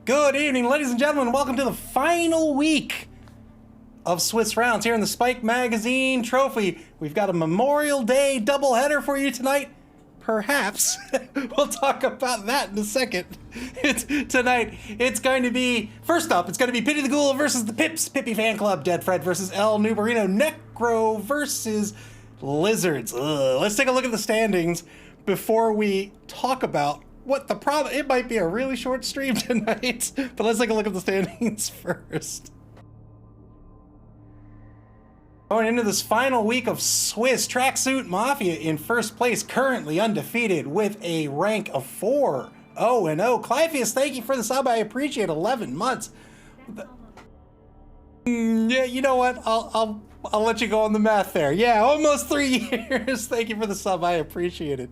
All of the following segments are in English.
Good evening, ladies and gentlemen. Welcome to the final week of Swiss Rounds here in the Spike Magazine Trophy. We've got a Memorial Day doubleheader for you tonight. Perhaps. We'll talk about that in a second. Tonight, it's going to be, first up, it's going to be Pippy the Ghoul versus the Pippy Fan Club. Dead Fred versus El Nubarino. Necro versus Lizards. Let's take a look at the standings before we talk about what the problem. It might be a really short stream tonight, but let's take a look at the standings first. Going into this final week of Swiss, Tracksuit Mafia in first place, currently undefeated with a rank of 4-0-0. Clypheus, thank you for the sub. I appreciate 11 months. Yeah, you know what? I'll let you go on the math there. Yeah, almost 3 years. Thank you for the sub. I appreciate it.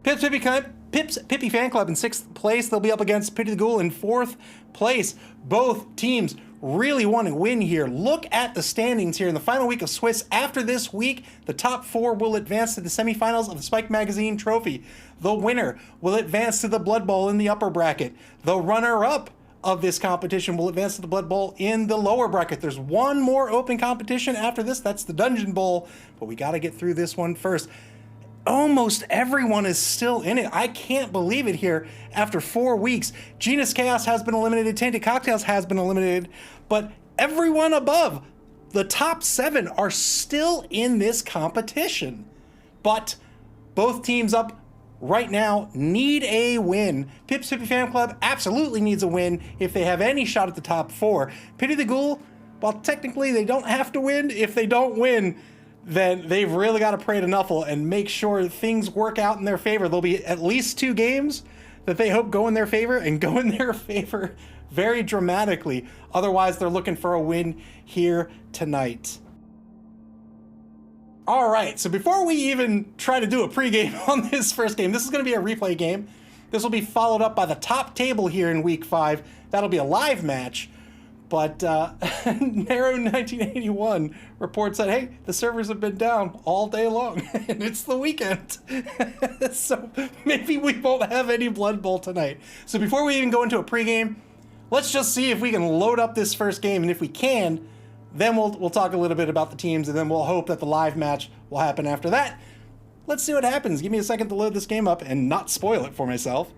Pip's Pippy Fan Club in 6th place. They'll be up against Pippy the Ghoul in 4th place. Both teams really want to win here. Look at the standings here in the final week of Swiss. After this week, the top 4 will advance to the semifinals of the Spike Magazine Trophy. The winner will advance to the Blood Bowl in the upper bracket. The runner-up of this competition will advance to the Blood Bowl in the lower bracket. There's one more open competition after this. That's the Dungeon Bowl, but we got to get through this one first. Almost everyone is still in it. I can't believe it here after 4 weeks. Genus Chaos has been eliminated. Tainted Cocktails has been eliminated. But everyone above the top 7 are still in this competition. But both teams up right now need a win. Pip's Pippy Fan Club absolutely needs a win if they have any shot at the top 4. Pippy the Ghoul, while technically they don't have to win, if they don't win, then they've really got to pray to Nuffle and make sure things work out in their favor. There'll be at least 2 games that they hope go in their favor and go in their favor very dramatically. Otherwise, they're looking for a win here tonight. All right, so before we even try to do a pregame on this first game, this is going to be a replay game. This will be followed up by the top table here in week 5. That'll be a live match. But Narrow1981 reports that, hey, the servers have been down all day long, and it's the weekend. So maybe we won't have any Blood Bowl tonight. So before we even go into a pregame, let's just see if we can load up this first game, and if we can, then we'll talk a little bit about the teams, and then we'll hope that the live match will happen after that. Let's see what happens. Give me a second to load this game up and not spoil it for myself.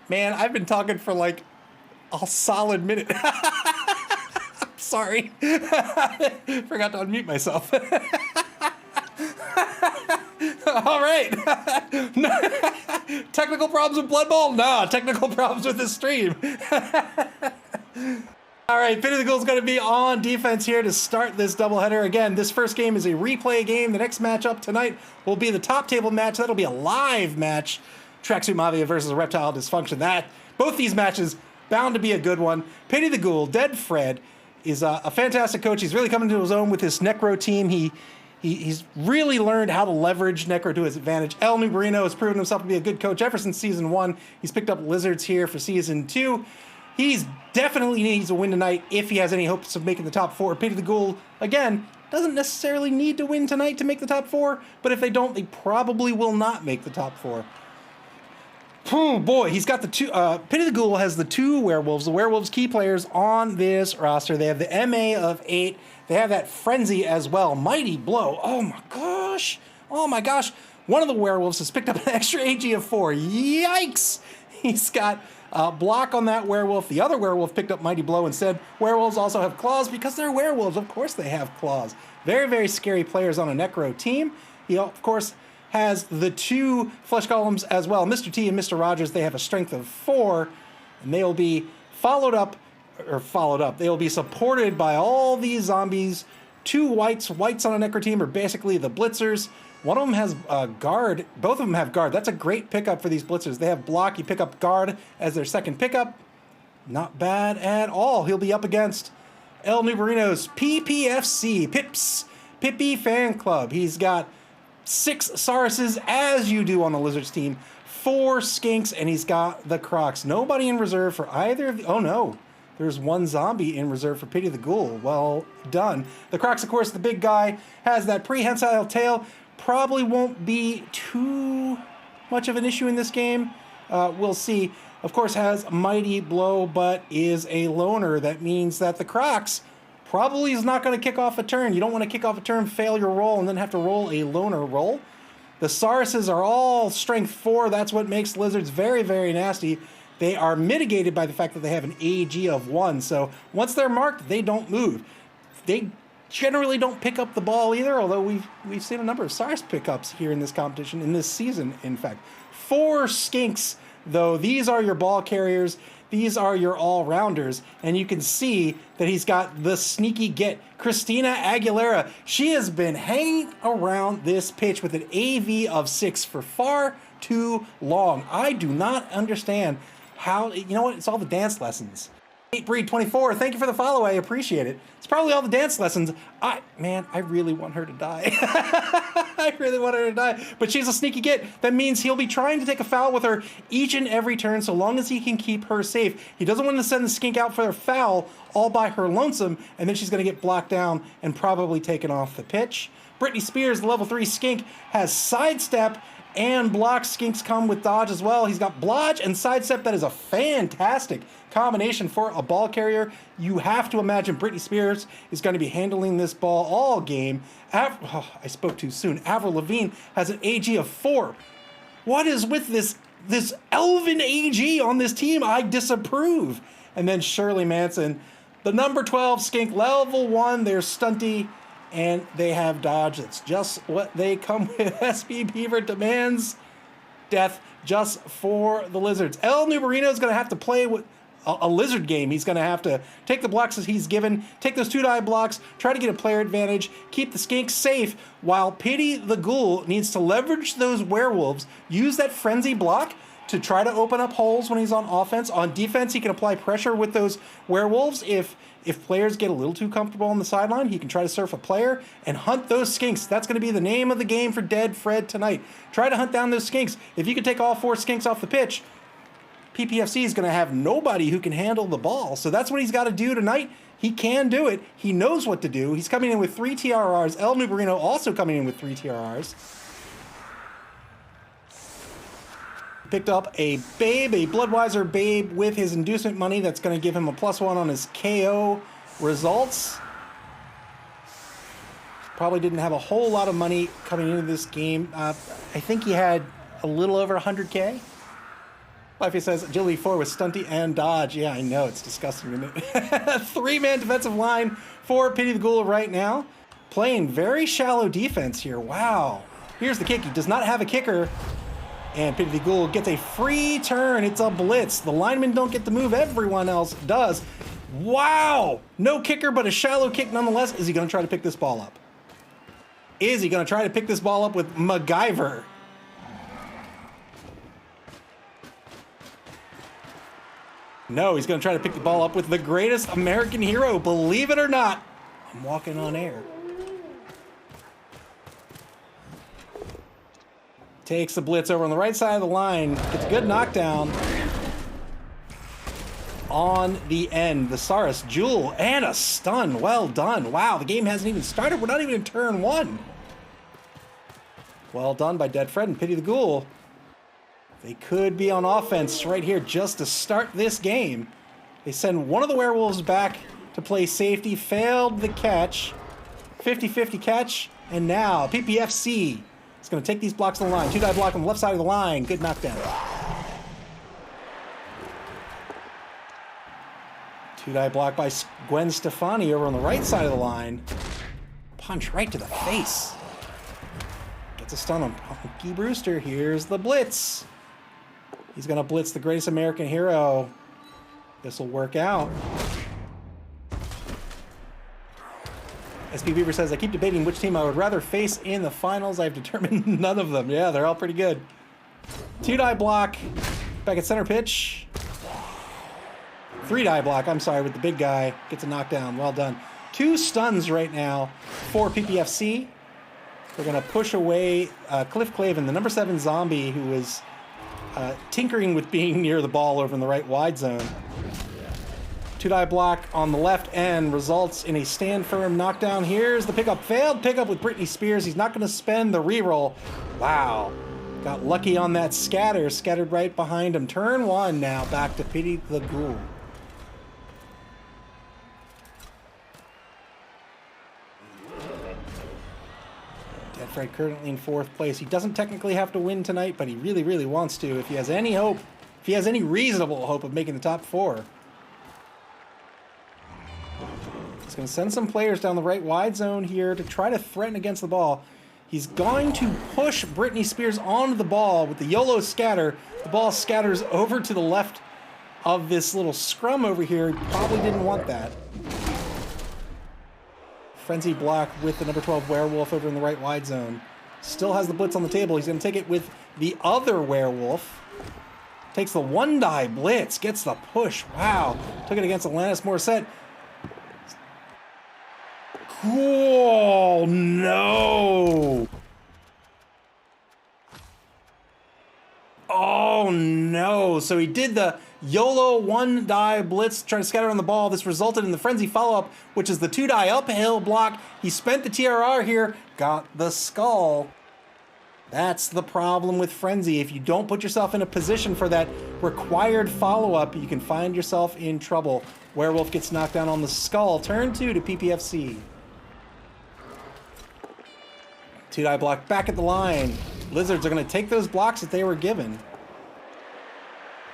Man, I've been talking for like a solid minute. Sorry. Forgot to unmute myself. All right. Technical problems with Blood Bowl? No, technical problems with this stream. All right, Pippy the Ghoul's going to be on defense here to start this doubleheader. Again, this first game is a replay game. The next matchup tonight will be the top table match. That'll be a live match. Tracksuit Mafia versus Reptile Dysfunction. Both these matches bound to be a good one. Pippy the Ghoul, Dead Fred, is a fantastic coach. He's really coming to his own with his Necro team. He He's really learned how to leverage Necro to his advantage. El Nubarino has proven himself to be a good coach ever since Season 1. He's picked up Lizards here for Season 2. He's definitely needs a win tonight if he has any hopes of making the top 4. Pippy the Ghoul, again, doesn't necessarily need to win tonight to make the top 4, but if they don't, they probably will not make the top 4. Oh boy, he's got the two. Pippy the Ghoul has the 2 werewolves, the werewolves key players on this roster. They have the MA of 8. They have that frenzy as well. Mighty blow. Oh my gosh. Oh my gosh. One of the werewolves has picked up an extra AG of 4. Yikes. He's got block on that werewolf. The other werewolf picked up mighty blow instead. Werewolves also have claws because they're werewolves. Of course they have claws. Very, very scary players on a Necro team. He, of course, has the 2 flesh columns as well. Mr. T and Mr. Rogers, they have a strength of 4, and they will be followed up. They will be supported by all these zombies. 2 whites. Whites on a Necro team are basically the blitzers. One of them has guard. Both of them have guard. That's a great pickup for these blitzers. They have block. You pick up guard as their second pickup. Not bad at all. He'll be up against El Nubarino's PPFC, Pippy Fan Club. He's got 6 Sauruses, as you do on the Lizards team, 4 Skinks, and he's got the Crocs. Nobody in reserve for either of the... Oh, no. There's 1 zombie in reserve for Pippy the Ghoul. Well done. The Crocs, of course, the big guy, has that prehensile tail. Probably won't be too much of an issue in this game. We'll see. Of course, has mighty blow, but is a loner. That means that the Crocs probably is not going to kick off a turn. You don't want to kick off a turn, fail your roll, and then have to roll a loner roll. The Sauruses are all strength 4. That's what makes Lizards very, very nasty. They are mitigated by the fact that they have an AG of 1. So once they're marked, they don't move. They generally don't pick up the ball either, although we've seen a number of Saurus pickups here in this competition, in this season, in fact. 4 Skinks, though. These are your ball carriers. These are your all-rounders. And you can see that he's got the sneaky get. Christina Aguilera, she has been hanging around this pitch with an AV of 6 for far too long. I do not understand how, you know what, it's all the dance lessons. Breed 24, thank you for the follow, I appreciate it. It's probably all the dance lessons. I really want her to die. I really want her to die. But she's a sneaky get. That means he'll be trying to take a foul with her each and every turn so long as he can keep her safe. He doesn't want to send the skink out for a foul all by her lonesome, and then she's going to get blocked down and probably taken off the pitch. Britney Spears, level 3 skink, has sidestep and block. Skinks come with dodge as well. He's got blodge and sidestep. That is a fantastic combination for a ball carrier. You have to imagine Britney Spears is going to be handling this ball all game. I spoke too soon. Avril Lavigne has an AG of 4. What is with this elven AG on this team? I disapprove. And then Shirley Manson, the number 12 skink, level 1. They're stunty. And they have dodge. That's just what they come with. SB Beaver demands death just for the Lizards. El Nubarino is going to have to play with a lizard game. He's going to have to take the blocks as he's given, take those 2-die blocks, try to get a player advantage, keep the skinks safe, while Pippy the Ghoul needs to leverage those werewolves, use that frenzy block to try to open up holes when he's on offense. On defense, he can apply pressure with those werewolves. If players get a little too comfortable on the sideline, he can try to surf a player and hunt those skinks. That's going to be the name of the game for Dead Fred tonight. Try to hunt down those skinks. If you can take all 4 skinks off the pitch, PPFC is going to have nobody who can handle the ball. So that's what he's got to do tonight. He can do it. He knows what to do. He's coming in with 3 TRRs. El Nubarino also coming in with 3 TRRs. Picked up a Babe, a Bloodweiser Babe with his inducement money. That's going to give him a +1 on his KO results. Probably didn't have a whole lot of money coming into this game. I think he had a little over 100K. Lifey says, agility 4 with stunty and dodge. Yeah, I know, it's disgusting, isn't it? 3-man defensive line for Pippy the Ghoul right now. Playing very shallow defense here. Wow. Here's the kick. He does not have a kicker. And Pippy the Ghoul gets a free turn. It's a blitz. The linemen don't get to move. Everyone else does. Wow. No kicker, but a shallow kick nonetheless. Is he going to try to pick this ball up? Is he going to try to pick this ball up with MacGyver? No, he's going to try to pick the ball up with the greatest American hero. Believe it or not, I'm walking on air. Takes the blitz over on the right side of the line. Gets a good knockdown on the end. The Saurus, Ghoul, and a stun. Well done. Wow, the game hasn't even started. We're not even in turn 1. Well done by Dead Fred and Pity the Ghoul. They could be on offense right here just to start this game. They send one of the werewolves back to play safety. Failed the catch. 50-50 catch. And now PPFC is going to take these blocks on the line. 2-die block on the left side of the line. Good knockdown. 2-die block by Gwen Stefani over on the right side of the line. Punch right to the face. Gets a stun on Punky Brewster. Here's the blitz. He's going to blitz the greatest American hero. This will work out. SP Beaver says, I keep debating which team I would rather face in the finals. I've determined none of them. Yeah, they're all pretty good. 2-die block. Back at center pitch. 3-die block, I'm sorry, with the big guy. Gets a knockdown. Well done. 2 stuns right now for PPFC. They're going to push away Cliff Clavin, the number 7 zombie who is tinkering with being near the ball over in the right wide zone. 2-die block on the left end results in a stand firm knockdown. Here's the pickup. Failed pickup with Britney Spears. He's not going to spend the reroll. Wow. Got lucky on that scatter. Scattered right behind him. Turn 1 now. Back to Pity the Ghoul. Dead Fred currently in 4th place. He doesn't technically have to win tonight, but he really, really wants to. If he has any hope, if he has any reasonable hope of making the top 4. He's going to send some players down the right wide zone here to try to threaten against the ball. He's going to push Britney Spears onto the ball with the YOLO scatter. The ball scatters over to the left of this little scrum over here. He probably didn't want that. Frenzy block with the number 12 werewolf over in the right wide zone. Still has the blitz on the table. He's going to take it with the other werewolf. Takes the 1-die blitz. Gets the push. Wow. Took it against Alanis Morissette. Oh, no. Oh, no. So he did the YOLO 1-die blitz, trying to scatter on the ball. This resulted in the frenzy follow-up, which is the 2-die uphill block. He spent the TRR here, got the skull. That's the problem with frenzy. If you don't put yourself in a position for that required follow-up, you can find yourself in trouble. Werewolf gets knocked down on the skull. Turn 2 to PPFC. 2-die block back at the line. Lizards are going to take those blocks that they were given.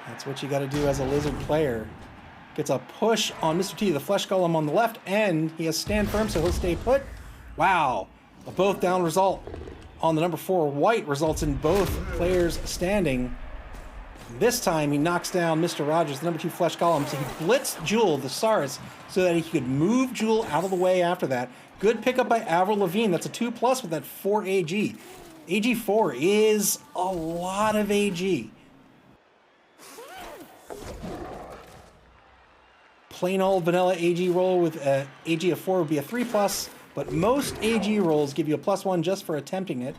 That's what you got to do as a Lizard player. Gets a push on Mr. T, the Flesh Golem on the left end. He has stand firm, so he'll stay put. Wow. A both down result on the number 4 white results in both players standing. This time he knocks down Mr. Rogers, the number 2 Flesh Golem. So he blitzed Jewel, the Saurus, so that he could move Jewel out of the way after that. Good pickup by Avril Lavigne. That's a 2+ with that 4 AG. AG4 is a lot of AG. Plain old vanilla AG roll with AG of 4 would be a 3+, but most AG rolls give you a +1 just for attempting it,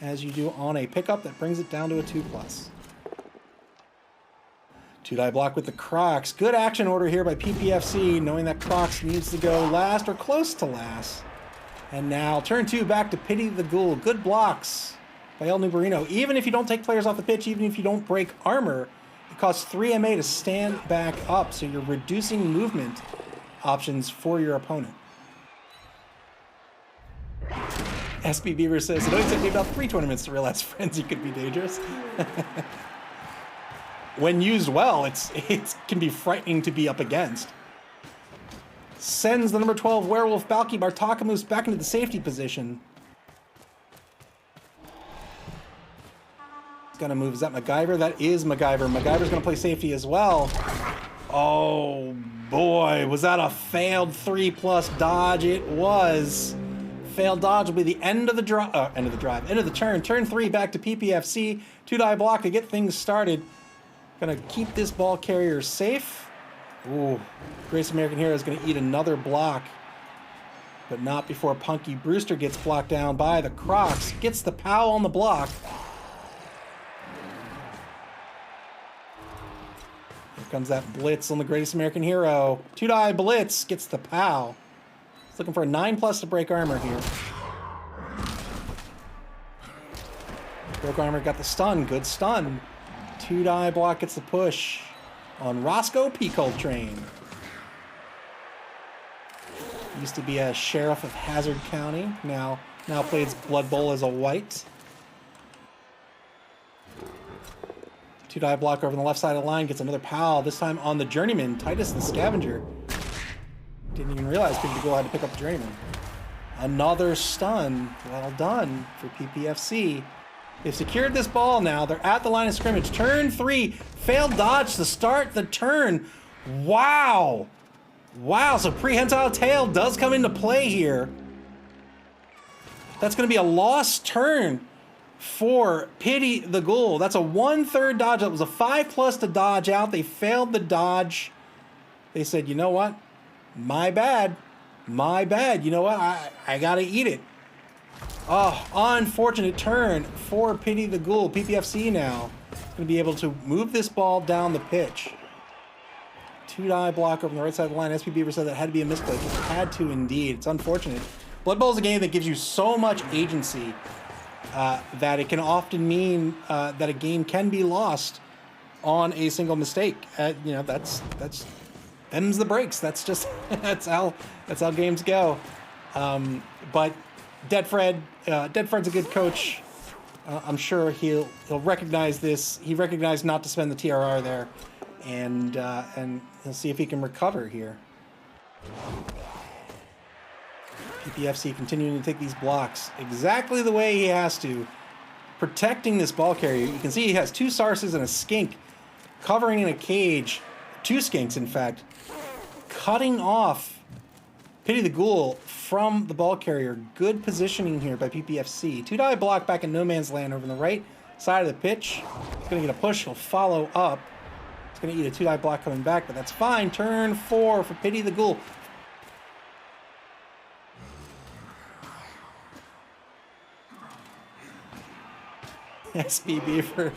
as you do on a pickup that brings it down to a 2+. 2-die block with the Crocs. Good action order here by PPFC, knowing that Crocs needs to go last or close to last. And now turn 2 back to Pity the Ghoul. Good blocks by El Nubarino. Even if you don't take players off the pitch, even if you don't break armor, it costs 3 MA to stand back up, so you're reducing movement options for your opponent. SB Beaver says, it only took me about 3 tournaments to realize Frenzy could be dangerous. When used well, it can be frightening to be up against. Sends the number 12 werewolf Balky Bartakamus back into the safety position. He's gonna move. Is that MacGyver? That is MacGyver. MacGyver's gonna play safety as well. Oh boy, was that a failed 3+ dodge? It was. Failed dodge will be the end of the end of the turn. Turn 3 back to PPFC. 2-die block to get things started. Gonna keep this ball carrier safe. Ooh, Grace American Hero is gonna eat another block, but not before Punky Brewster gets blocked down by the Crocs. Gets the POW on the block. Here comes that blitz on the greatest American hero. 2-die blitz gets the POW. He's looking for a 9+ to break armor here. Broke armor got the stun. Good stun. 2-die block gets the push on Roscoe P. Coltrane. Used to be a sheriff of Hazard County. Now plays Blood Bowl as a white. 2-die block over on the left side of the line gets another POW. This time on the Journeyman, Titus the Scavenger. Didn't even realize Pippy the Ghoul had to pick up the Journeyman. Another stun. Well done for PPFC. They've secured this ball now. They're at the line of scrimmage. Turn 3. Failed dodge to start the turn. Wow. Wow, so prehensile tail does come into play here. That's going to be a lost turn for Pippy the Ghoul. That's a 1/3 dodge. That was a 5+ to dodge out. They failed the dodge. They said, you know what? My bad. My bad. You know what? I got to eat it. Oh, unfortunate turn for Pippy the Ghoul. PPFC now is going to be able to move this ball down the pitch. 2-die block over on the right side of the line. SP Beaver said that had to be a misclick. It had to indeed. It's unfortunate. Blood Bowl is a game that gives you so much agency that it can often mean that a game can be lost on a single mistake. You know, that's them's the breaks. That's just that's how games go. But Dead Fred's a good coach. I'm sure he'll recognize this. He recognized not to spend the TRR there, and he'll see if he can recover here. PPFC continuing to take these blocks exactly the way he has to, protecting this ball carrier. You can see he has 2 Sarses and a skink covering in a cage, 2 skinks in fact, cutting off Pippy the Ghoul from the ball carrier. Good positioning here by PPFC. 2-die block back in no man's land over on the right side of the pitch. He's going to get a push. He'll follow up. He's going to eat a 2-die block coming back, but that's fine. Turn 4 for Pippy the Ghoul. SP Beaver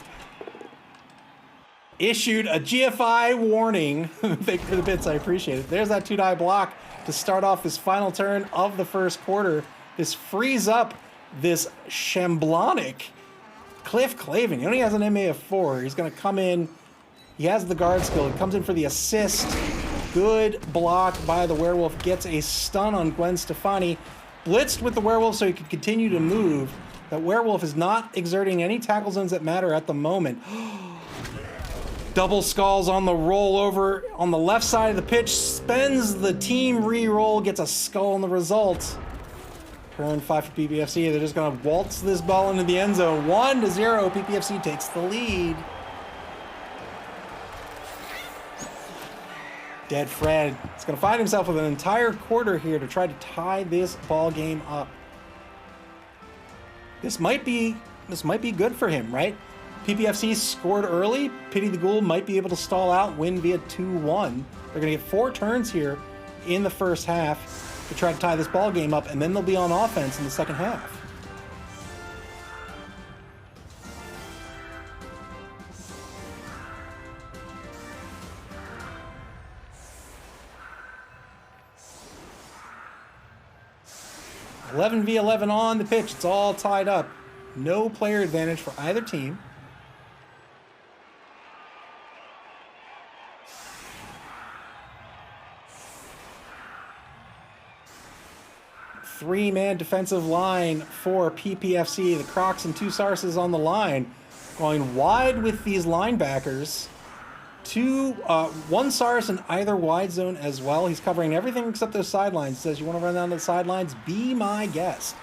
issued a GFI warning. Thank you for the bits, I appreciate it. There's that 2-die block to start off this final turn of the first quarter. This frees up this Shamblonic Cliff Clavin. He only has an MA of 4. He's going to come in. He has the guard skill. He comes in for the assist. Good block by the Werewolf. Gets a stun on Gwen Stefani. Blitzed with the Werewolf so he could continue to move. That Werewolf is not exerting any tackle zones that matter at the moment. Double skulls on the rollover on the left side of the pitch. Spends the team re-roll. Gets a skull in the result. Turn 5 for PPFC. They're just going to waltz this ball into the end zone. 1-0. PPFC takes the lead. Dead Fred is going to find himself with an entire quarter here to try to tie this ball game up. This might be good for him, right? PPFC scored early. Pippy the Ghoul might be able to stall out, win via 2-1. They're going to get 4 turns here in the first half to try to tie this ball game up, and then they'll be on offense in the second half. (11 v 11 on the pitch. It's all tied up. No player advantage for either team. Three-man defensive line for PPFC. The Crocs and 2 Sarses on the line. Going wide with these linebackers. 1 Sars in either wide zone as well. He's covering everything except those sidelines. He says, you want to run down to the sidelines? Be my guest.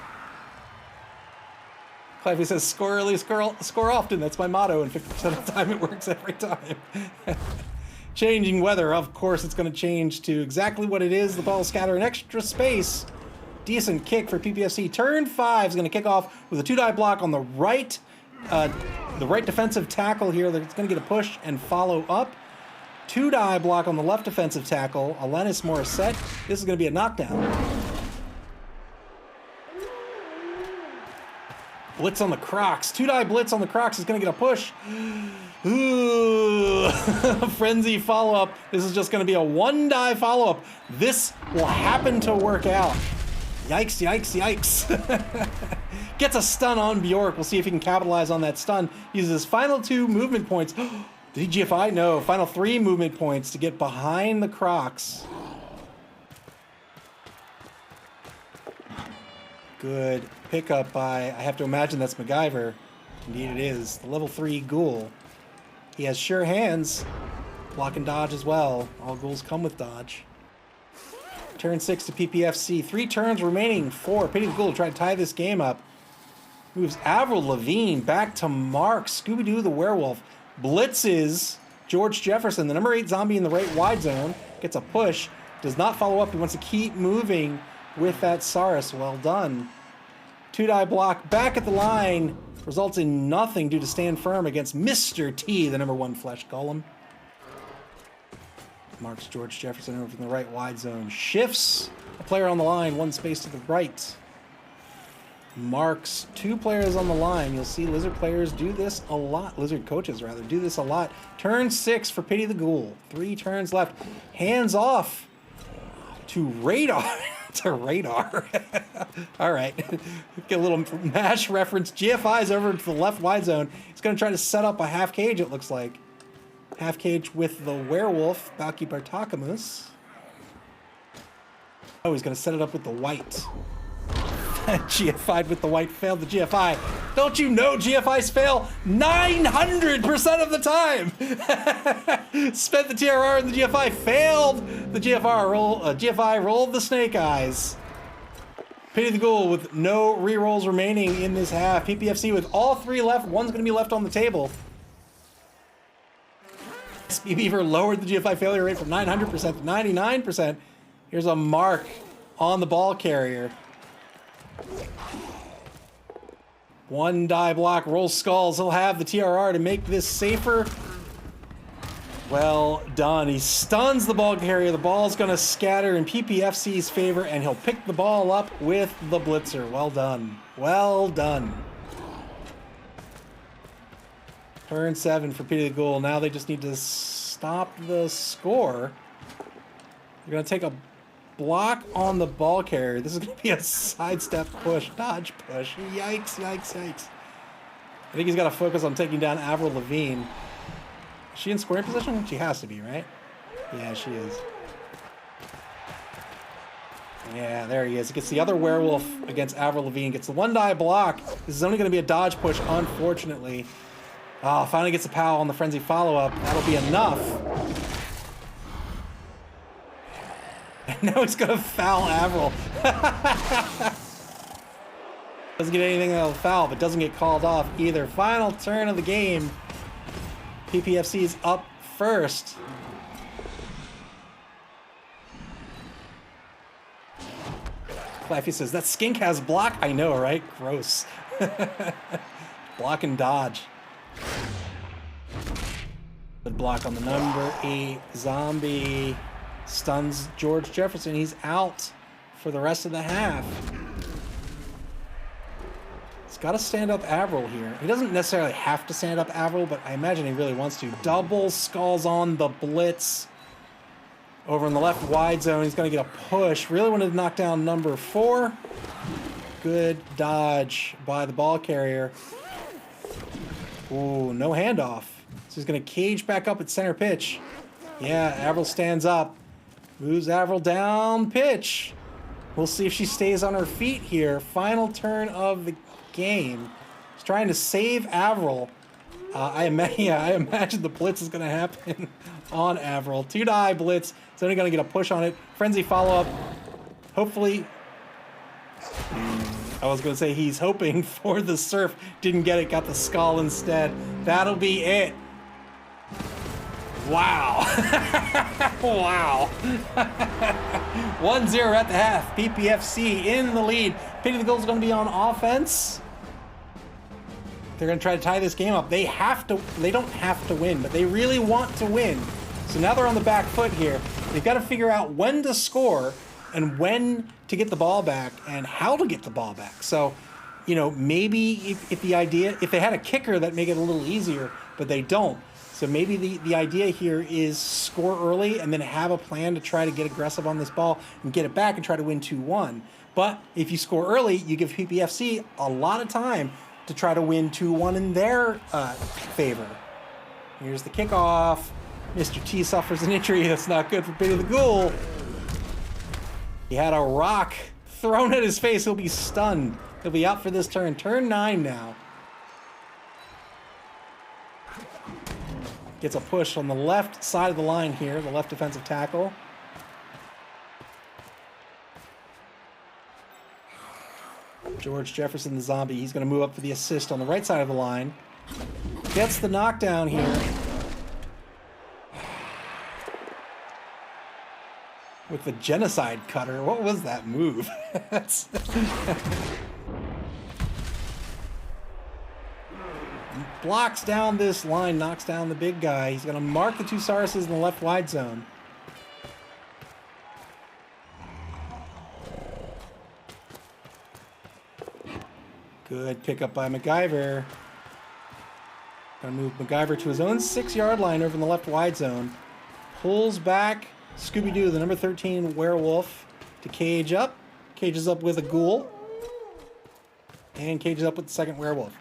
Clive says, score early, score often. That's my motto, and 50% of the time it works every time. Changing weather, of course it's going to change to exactly what it is. The ball scatter in extra space. Decent kick for PPFC. Turn 5 is going to kick off with a 2-die block on the right defensive tackle here. It's going to get a push and follow up. 2-die block on the left defensive tackle, Alanis Morissette. This is going to be a knockdown. Blitz on the Crocs. 2-die blitz on the Crocs is going to get a push. Ooh, frenzy follow-up. This is just going to be a one-die follow-up. This will happen to work out. Yikes, yikes, yikes. Gets a stun on Bjork. We'll see if he can capitalize on that stun. Uses his final 2 movement points. Did he GFI? No. Final 3 movement points to get behind the Crocs. Good pickup by, I have to imagine that's MacGyver. Indeed it is. The level 3 Ghoul. He has sure hands. Block and dodge as well. All ghouls come with dodge. Turn 6 to PPFC. 3 turns remaining. 4. Pity the Ghoul to try to tie this game up. Moves Avril Lavigne back to Mark. Scooby-Doo the werewolf. Blitzes George Jefferson, the number 8 zombie in the right wide zone. Gets a push. Does not follow up. He wants to keep moving with that Saurus. Well done. 2-die block back at the line. Results in nothing due to stand firm against Mr. T, the number 1 flesh golem. Marks George Jefferson over from the right wide zone. Shifts a player on the line, 1 space to the right. Marks 2 players on the line. You'll see Lizard players do this a lot. Lizard coaches, rather, do this a lot. Turn 6 for Pity the Ghoul. 3 turns left. Hands off to Radar. To Radar. All right. Get a little MASH reference. GFI's over to the left wide zone. He's going to try to set up a half cage, it looks like. Half cage with the werewolf, Baki Bartakamus. Oh, he's going to set it up with the white. GFI'd with the white, failed the GFI. Don't you know GFIs fail 900% of the time? Spent the TRR and the GFI, failed the GFI rolled the snake eyes. Pity the Ghoul with no rerolls remaining in this half. PPFC with all 3 left. 1's going to be left on the table. SB Beaver lowered the GFI failure rate from 900% to 99%. Here's a mark on the ball carrier. 1 die block, rolls skulls. He'll have the TRR to make this safer. Well done. He stuns the ball carrier. The ball's going to scatter in PPFC's favor, and he'll pick the ball up with the blitzer. Well done. Well done. Turn 7 for Pity the Ghoul. Now they just need to stop the score. They're going to take a block on the ball carrier. This is going to be a sidestep push, dodge push. Yikes, yikes, yikes. I think he's got to focus on taking down Avril Lavigne. Is she in scoring position? She has to be, right? Yeah, she is. Yeah, there he is. He gets the other werewolf against Avril Lavigne. Gets the 1-die block. This is only going to be a dodge push, unfortunately. Oh, finally gets a POW on the frenzy follow-up. That'll be enough. And now he's going to foul Avril. Doesn't get anything that'll foul, but doesn't get called off either. Final turn of the game. PPFC is up first. Claffy says, that skink has block? I know, right? Gross. Block and dodge. Good block on the number 8 zombie. Stuns George Jefferson. He's out for the rest of the half. He's got to stand up Avril here. He doesn't necessarily have to stand up Avril, but I imagine he really wants to. Double skulls on the blitz. Over in the left wide zone, he's going to get a push. Really wanted to knock down number 4. Good dodge by the ball carrier. Ooh, no handoff. So he's going to cage back up at center pitch. Yeah, Avril stands up. Moves Avril down pitch. We'll see if she stays on her feet here. Final turn of the game. He's trying to save Avril. I imagine the blitz is going to happen on Avril. 2-die blitz. It's only going to get a push on it. Frenzy follow-up. Hopefully... I was going to say he's hoping for the surf. Didn't get it. Got the skull instead. That'll be it. Wow. Wow. 1-0 at the half. PPFC in the lead. Pity the Ghoul's going to be on offense. They're going to try to tie this game up. They don't have to win, but they really want to win. So now they're on the back foot here. They've got to figure out when to score and when to get the ball back and how to get the ball back. So, you know, maybe if they had a kicker, that'd make it a little easier, but they don't. So maybe the idea here is score early and then have a plan to try to get aggressive on this ball and get it back and try to win 2-1. But if you score early, you give PPFC a lot of time to try to win 2-1 in their favor. Here's the kickoff. Mr. T suffers an injury. That's not good for Pippy the Ghoul. He had a rock thrown at his face. He'll be stunned. He'll be out for this turn. Turn 9 now. Gets a push on the left side of the line here, the left defensive tackle. George Jefferson, the zombie, he's going to move up for the assist on the right side of the line. Gets the knockdown here. With the genocide cutter. What was that move? Blocks down this line, knocks down the big guy. He's going to mark the two Sarses in the left wide zone. Good pickup by MacGyver. Going to move MacGyver to his own 6-yard line over in the left wide zone. Pulls back Scooby-Doo, the number 13 werewolf, to cage up. Cages up with a ghoul. And cages up with the second werewolf.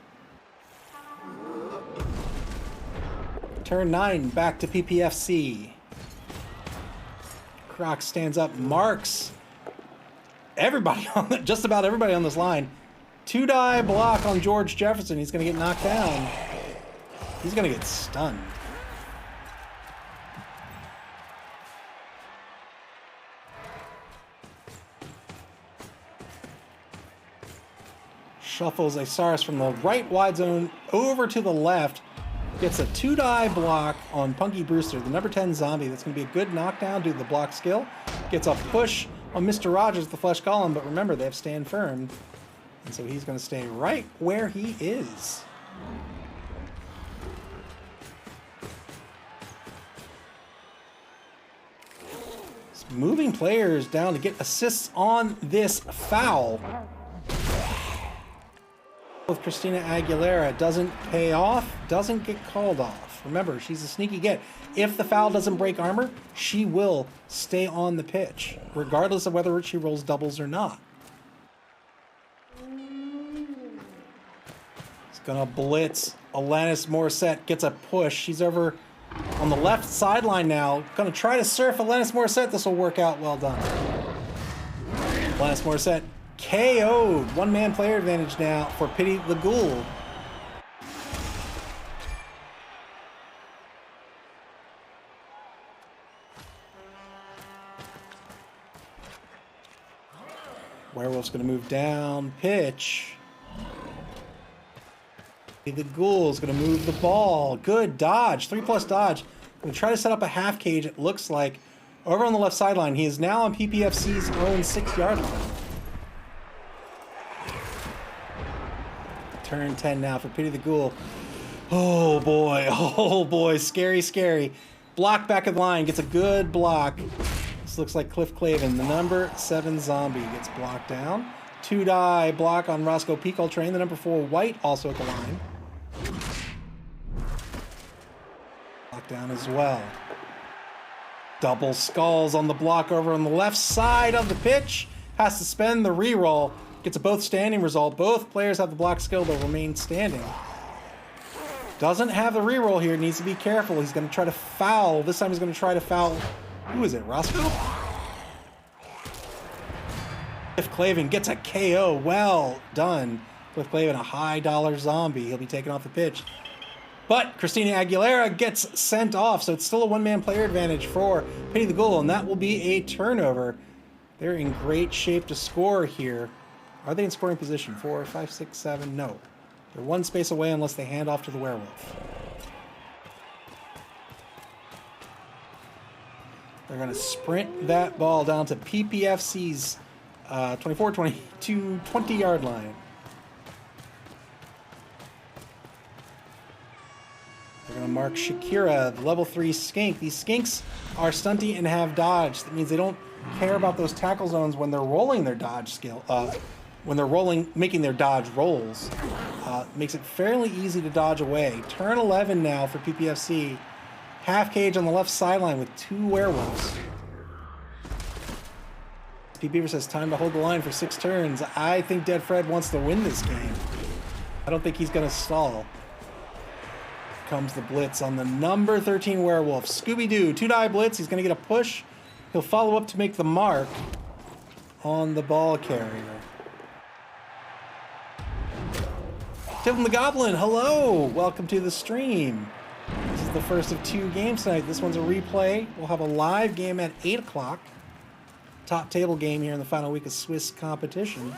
Turn 9, back to PPFC. Croc stands up, marks everybody on just about everybody on this line. 2-die block on George Jefferson. He's going to get knocked down. He's going to get stunned. Shuffles a Saurus from the right wide zone over to the left. Gets a 2-die block on Punky Brewster, the number 10 zombie. That's going to be a good knockdown due to the block skill. Gets a push on Mr. Rogers, the flesh golem, but remember, they have stand firm. And so he's going to stay right where he is. It's moving players down to get assists on this foul. With Christina Aguilera, doesn't pay off, doesn't get called off. Remember, she's a sneaky get. If the foul doesn't break armor, she will stay on the pitch, regardless of whether she rolls doubles or not. It's gonna blitz. Alanis Morissette gets a push. She's over on the left sideline now. Gonna try to surf Alanis Morissette. This will work out well done. Alanis Morissette KO'd. One-man player advantage now for Pippy the Ghoul. Werewolf's going to move down pitch. The Ghoul's going to move the ball. Good dodge. 3+ dodge. Going to try to set up a half cage, it looks like, over on the left sideline. He is now on PPFC's own 6-yard line. Turn 10 now for Pippy the Ghoul. Oh boy, scary, scary. Block back of the line, gets a good block. This looks like Cliff Clavin, the number 7 zombie, gets blocked down. 2-die block on Roscoe Peacoltrain, the number 4 white, also at the line. Block down as well. Double skulls on the block over on the left side of the pitch. Has to spend the reroll. Gets a both standing result. Both players have the block skill, but remain standing. Doesn't have the reroll here. Needs to be careful. He's going to try to foul. This time he's going to try to foul. Who is it? Roscoe? Cliff Clavin gets a KO. Well done. Cliff Clavin, a high-dollar zombie. He'll be taken off the pitch. But Christina Aguilera gets sent off, so it's still a one-man player advantage for Pippy the Ghoul, and that will be a turnover. They're in great shape to score here. Are they in scoring position? 4, 5, 6, 7? No. They're one space away unless they hand off to the werewolf. They're going to sprint that ball down to PPFC's 24, 22, 20-yard line. They're going to mark Shakira, the level 3 skink. These skinks are stunty and have dodge. That means they don't care about those tackle zones when they're rolling their dodge skill. when they're rolling, making their dodge rolls. Makes it fairly easy to dodge away. Turn 11 now for PPFC. Half cage on the left sideline with 2 werewolves. P. Beaver says, time to hold the line for 6 turns. I think Dead Fred wants to win this game. I don't think he's going to stall. Comes the blitz on the number 13 werewolf. Scooby-Doo, 2-die blitz. He's going to get a push. He'll follow up to make the mark on the ball carrier. Tim the Goblin, hello! Welcome to the stream. This is the first of 2 games tonight. This one's a replay. We'll have a live game at 8 o'clock. Top table game here in the final week of Swiss competition.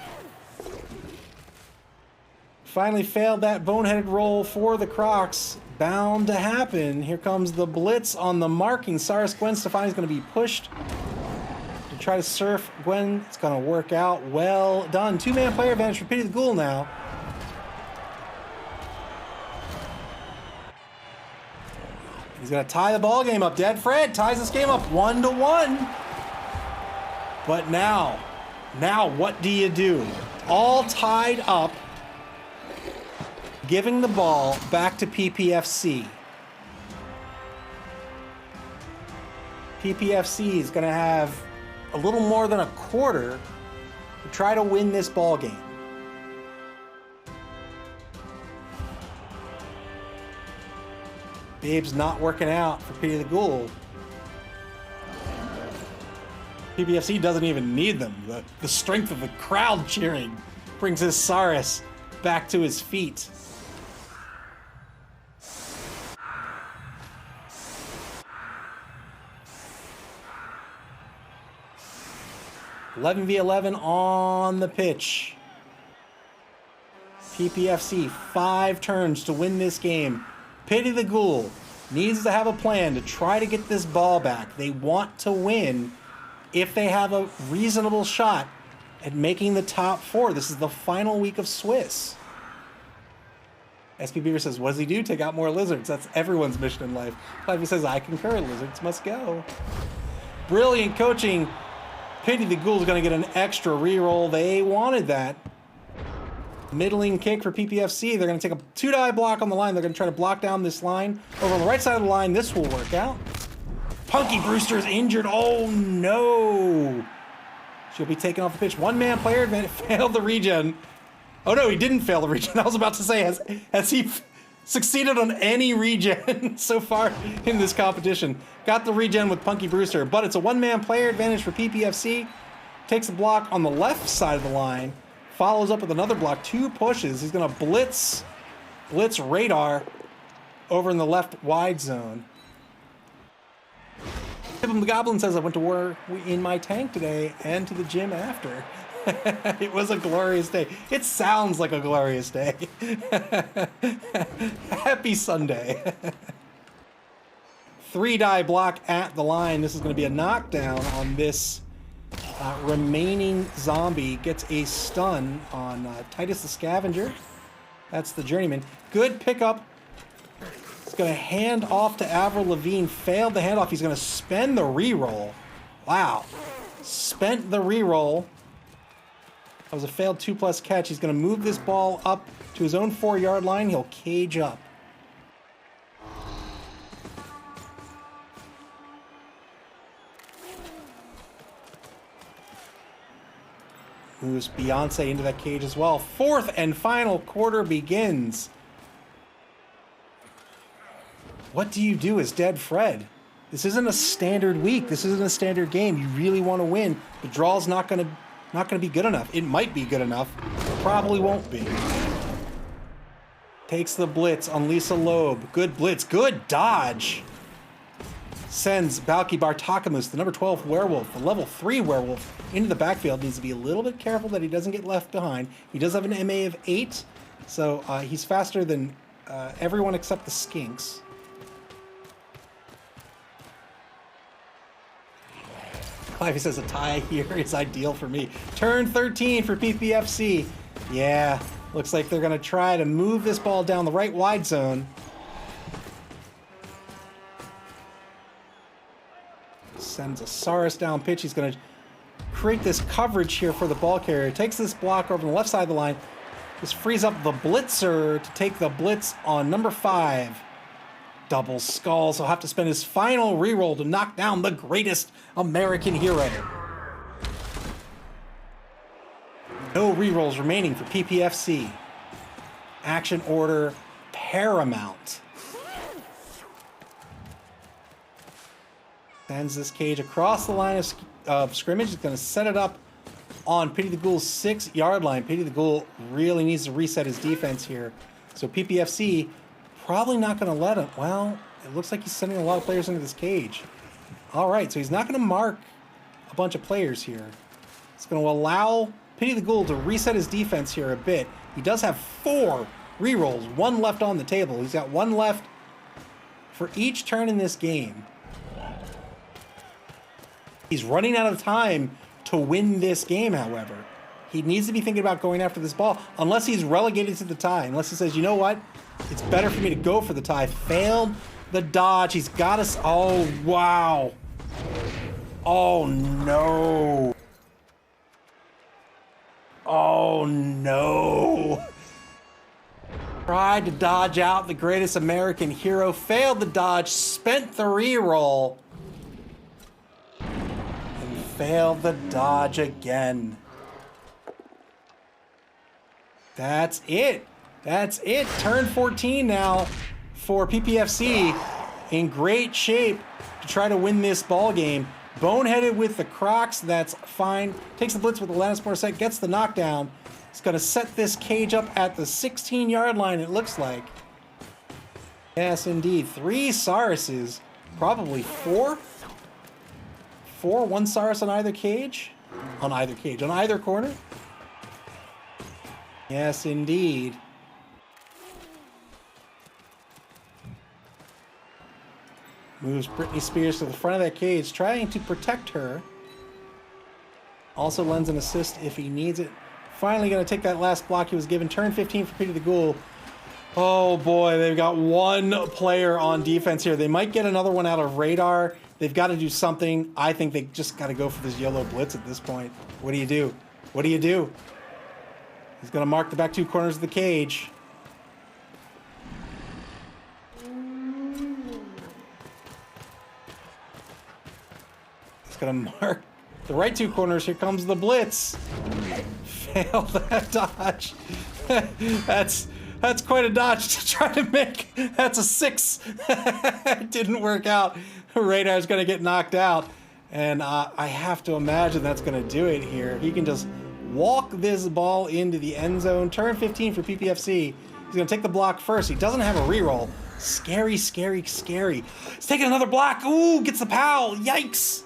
Finally failed that boneheaded roll for the Crocs. Bound to happen. Here comes the blitz on the marking. Cyrus Gwen Stefani's going to be pushed to try to surf Gwen. It's going to work out. Well done. 2-man player advantage for Pippy the Ghoul now. He's going to tie the ball game up. Dead Fred ties this game up 1-1. But now what do you do? All tied up. Giving the ball back to PPFC. PPFC is going to have a little more than a quarter to try to win this ball game. Babe's not working out for Pippy the Ghoul. PPFC doesn't even need them. The strength of the crowd cheering brings his Cyrus back to his feet. (11v11) on the pitch. PPFC 5 turns to win this game. Pippy the Ghoul needs to have a plan to try to get this ball back. They want to win if they have a reasonable shot at making the top 4. This is the final week of Swiss. SP Beaver says, what does he do? Take out more lizards. That's everyone's mission in life. Clivey says, I concur. Lizards must go. Brilliant coaching. Pippy the Ghoul is going to get an extra reroll. They wanted that. Middling kick for PPFC. They're going to take a 2-die block on the line. They're going to try to block down this line. Over on the right side of the line, this will work out. Punky Brewster is injured. Oh, no. She'll be taken off the pitch. 1-man player advantage. Failed the regen. Oh, no, he didn't fail the regen. I was about to say, has he succeeded on any regen so far in this competition? Got the regen with Punky Brewster, but it's a 1-man player advantage for PPFC. Takes a block on the left side of the line. Follows up with another block. 2 pushes. He's going to blitz radar over in the left wide zone. Pippy the Goblin says, I went to work in my tank today and to the gym after. It was a glorious day. It sounds like a glorious day. Happy Sunday. 3-die block at the line. This is going to be a knockdown on this remaining zombie. Gets a stun on Titus the Scavenger. That's the journeyman. Good pickup. He's going to hand off to Avril Lavigne. Failed the handoff. He's going to spend the reroll. Wow. Spent the reroll. That was a failed 2+ catch. He's going to move this ball up to his own 4-yard line. He'll cage up. Moves Beyonce into that cage as well. 4th and final quarter begins. What do you do as Dead Fred? This isn't a standard week. This isn't a standard game. You really want to win. The draw's not going to be good enough. It might be good enough. Probably won't be. Takes the blitz on Lisa Loeb. Good blitz. Good dodge. Sends Balki Bartakamus, the number 12 werewolf, the level 3 werewolf, into the backfield. Needs to be a little bit careful that he doesn't get left behind. He does have an MA of 8, so he's faster than everyone except the skinks. Clivey says a tie here is ideal for me. Turn 13 for PPFC. Yeah, looks like they're going to try to move this ball down the right wide zone. Sends a Saurus down pitch. He's going to create this coverage here for the ball carrier. Takes this block over the left side of the line. This frees up the blitzer to take the blitz on number 5. Double skull, so he'll have to spend his final reroll to knock down the greatest American hero. No rerolls remaining for PPFC. Action order paramount. Sends this cage across the line of scrimmage. It's going to set it up on Pippy the Ghoul's 6-yard line. Pippy the Ghoul really needs to reset his defense here. So PPFC probably not going to let him. Well, it looks like he's sending a lot of players into this cage. All right, so he's not going to mark a bunch of players here. It's going to allow Pippy the Ghoul to reset his defense here a bit. He does have 4 rerolls, 1 left on the table. He's got 1 left for each turn in this game. He's running out of time to win this game, however. He needs to be thinking about going after this ball, unless he's relegated to the tie. Unless he says, you know what? It's better for me to go for the tie. Failed the dodge. He's got us. Oh, wow. Oh, no. Oh, no. Tried to dodge out the greatest American hero. Failed the dodge. Spent the reroll. Failed the dodge again. That's it. That's it. Turn 14 now for PPFC. In great shape to try to win this ball game. Boneheaded with the Crocs. That's fine. Takes the blitz with Alanis Morissette. Gets the knockdown. It's going to set this cage up at the 16-yard line, it looks like. Yes, indeed. 3 Sauruses. Probably 4. 1 Saurus on either cage? On either corner? Yes, indeed. Moves Britney Spears to the front of that cage, trying to protect her. Also lends an assist if he needs it. Finally going to take that last block he was given. Turn 15 for Pippy the Ghoul. Oh boy, they've got 1 player on defense here. They might get another one out of radar. They've got to do something. I think they just got to go for this yellow blitz at this point. What do you do? What do you do? He's going to mark the back 2 corners of the cage. He's going to mark the right 2 corners. Here comes the blitz. Failed that dodge. That's quite a dodge to try to make. That's a 6. It didn't work out. Radar's going to get knocked out. And I have to imagine that's going to do it here. He can just walk this ball into the end zone. Turn 15 for PPFC. He's going to take the block first. He doesn't have a reroll. Scary, scary, scary. He's taking another block. Ooh, gets the pal. Yikes.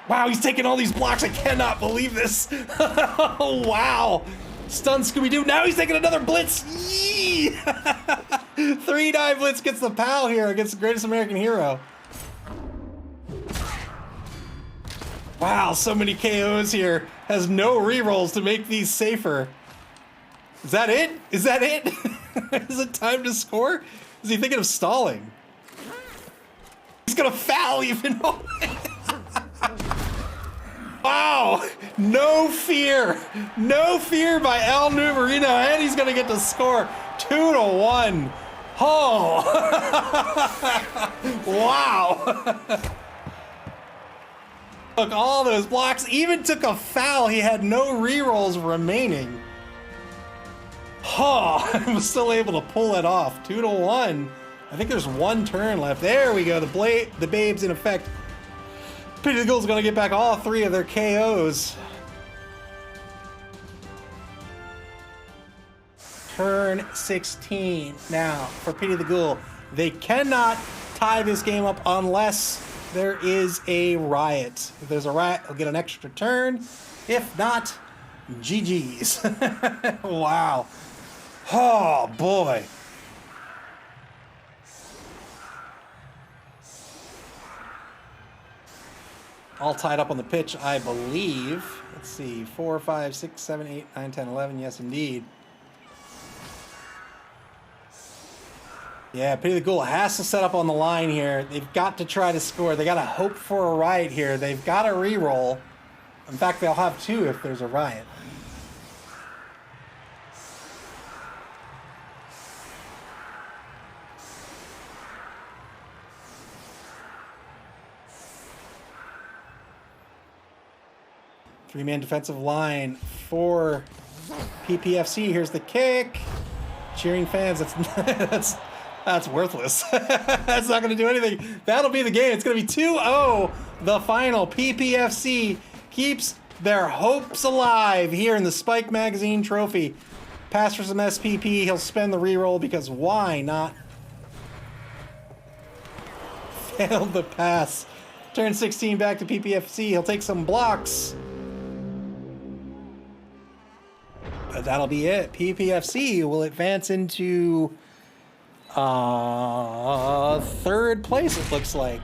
Wow, he's taking all these blocks. I cannot believe this. Oh, wow. Stun Scooby-Doo. Now he's taking another blitz. Yee! 3-9 blitz gets the pal here against the greatest American hero. Wow, so many KOs here. Has no rerolls to make these safer. Is that it? Is that it? Is it time to score? Is he thinking of stalling? He's gonna foul even. Wow, no fear. No fear by El Numerino, and he's gonna get to score 2-1. Oh, wow. Took all those blocks, even took a foul. He had no rerolls remaining. Oh, I was still able to pull it off. 2-1. I think there's 1 turn left. There we go. The babes in effect. Pippy the Ghoul's gonna get back all 3 of their KOs. Turn 16 now for Pippy the Ghoul. They cannot tie this game up unless there is a riot. If there's a riot, they'll get an extra turn. If not, GG's. Wow. Oh, boy. All tied up on the pitch, I believe. Let's see. 4, 5, 6, 7, 8, 9, 10, 11. Yes, indeed. Yeah, Pity the Ghoul has to set up on the line here. They've got to try to score. They got to hope for a riot here. They've got to re-roll. In fact, they'll have 2 if there's a riot. Three-man defensive line for PPFC. Here's the kick. Cheering fans. That's worthless. That's not going to do anything. That'll be the game. It's going to be 2-0. The final. PPFC keeps their hopes alive here in the Spike Magazine Trophy. Pass for some SPP. He'll spend the reroll because why not? Failed the pass. Turn 16 back to PPFC. He'll take some blocks. But that'll be it. PPFC will advance into 3rd place, it looks like.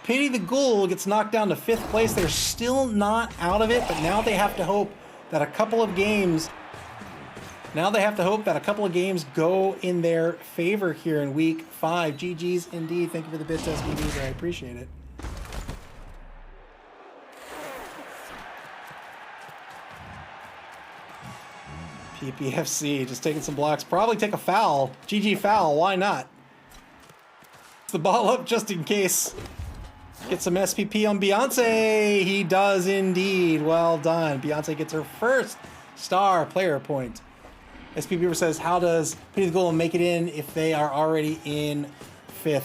Pity the Ghoul gets knocked down to 5th place. They're still not out of it, but now they have to hope that a couple of games go in their favor here in week 5. GG's indeed. Thank you for the bits, SBB. I appreciate it. PPFC just taking some blocks. Probably take a foul. GG foul. Why not? The ball up just in case. Get some SPP on Beyonce. He does indeed. Well done. Beyonce gets her first star player point. SPP says, how does Pity the Ghoul make it in if they are already in 5th?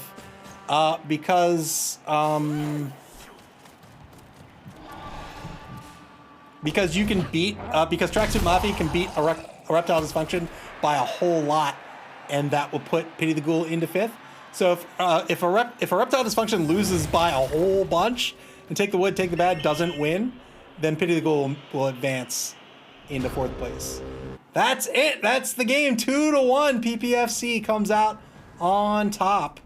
Because you can beat, because Tracksuit Mafia can beat Erectile Dysfunction by a whole lot, and that will put Pity the Ghoul into 5th. So if Erectile Dysfunction loses by a whole bunch, and Take the Wood, Take the Bad doesn't win, then Pity the Ghoul will advance into 4th place. That's it. That's the game. 2-1. PPFC comes out on top.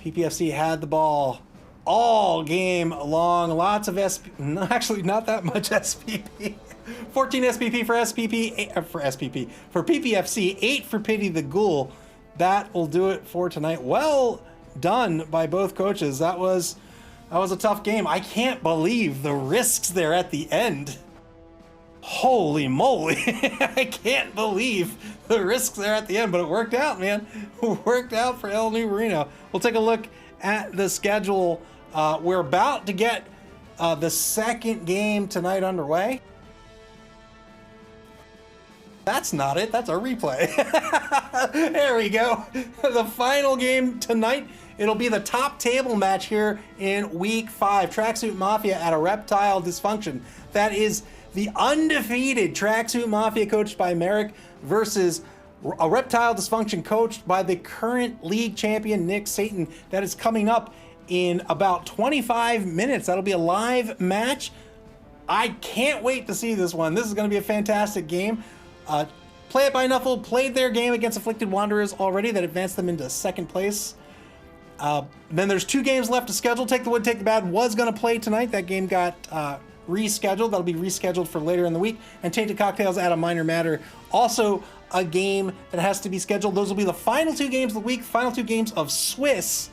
PPFC had the ball all game long. Lots of actually not that much SPP. 14 SPP for SPP, for PPFC, 8 for Pity the Ghoul. That will do it for tonight. Well done by both coaches. That was a tough game. I can't believe the risks there at the end. Holy moly. I can't believe the risks there at the end, but it worked out, man. It worked out for El New Marino. We'll take a look at the schedule. We're about to get the second game tonight underway. That's not it. That's a replay. There we go. The final game tonight. It'll be the top table match here in week 5. Tracksuit Mafia at Erectile Dysfunction. That is the undefeated Tracksuit Mafia coached by Merrick versus Erectile Dysfunction coached by the current league champion Nick Satan. That is coming up in about 25 minutes. That'll be a live match. I can't wait to see this one. This is going to be a fantastic game. Play It by Nuffle played their game against Afflicted Wanderers already. That advanced them into 2nd place. Then there's 2 games left to schedule. Take the Wood, Take the Bad was going to play tonight. That game got rescheduled. That'll be rescheduled for later in the week. And Tainted Cocktails at a Minor Matter. Also a game that has to be scheduled. Those will be the final 2 games of the week. Final 2 games of Swiss.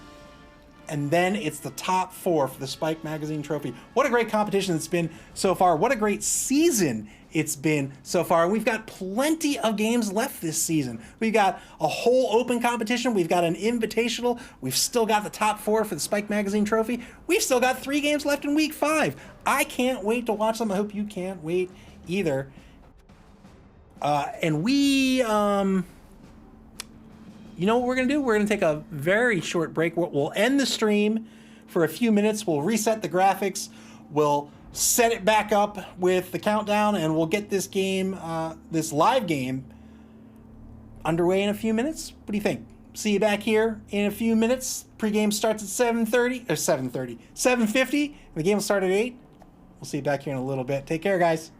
And then it's the top 4 for the Spike Magazine Trophy. What a great competition it's been so far. What a great season it's been so far. And we've got plenty of games left this season. We've got a whole open competition. We've got an invitational. We've still got the top 4 for the Spike Magazine Trophy. We've still got 3 games left in week 5. I can't wait to watch them. I hope you can't wait either. And we... you know what we're going to do? We're going to take a very short break. We'll end the stream for a few minutes. We'll reset the graphics. We'll set it back up with the countdown, and we'll get this game, this live game, underway in a few minutes. What do you think? See you back here in a few minutes. Pre-game starts at 7:50. The game will start at 8. We'll see you back here in a little bit. Take care, guys.